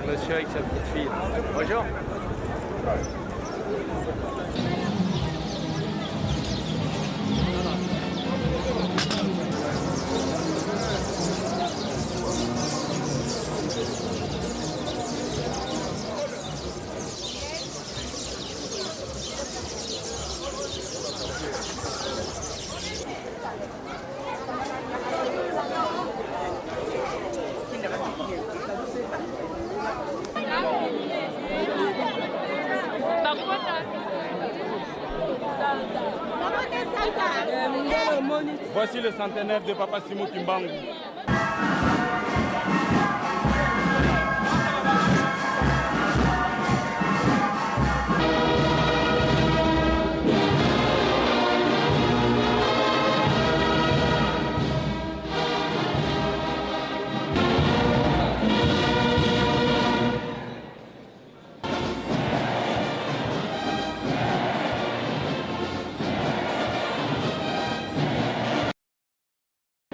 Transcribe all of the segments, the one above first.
monsieur avec sa petite fille. Bonjour. Voici le centenaire de Papa Simo Kimbangu.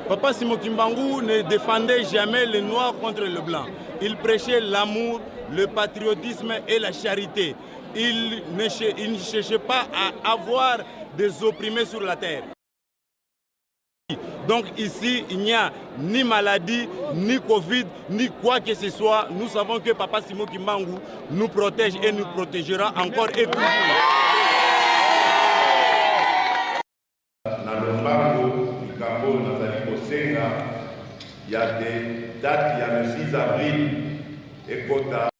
Papa Simo Kimbangu ne défendait jamais le noir contre le blanc. Il prêchait l'amour, le patriotisme et la charité. Il ne cherchait pas à avoir des opprimés sur la terre. Donc ici, il n'y a ni maladie, ni Covid, ni quoi que ce soit. Nous savons que Papa Simo Kimbangu nous protège et nous protégera encore et toujours. Il y a des dates, il y a le 6 avril et Kota.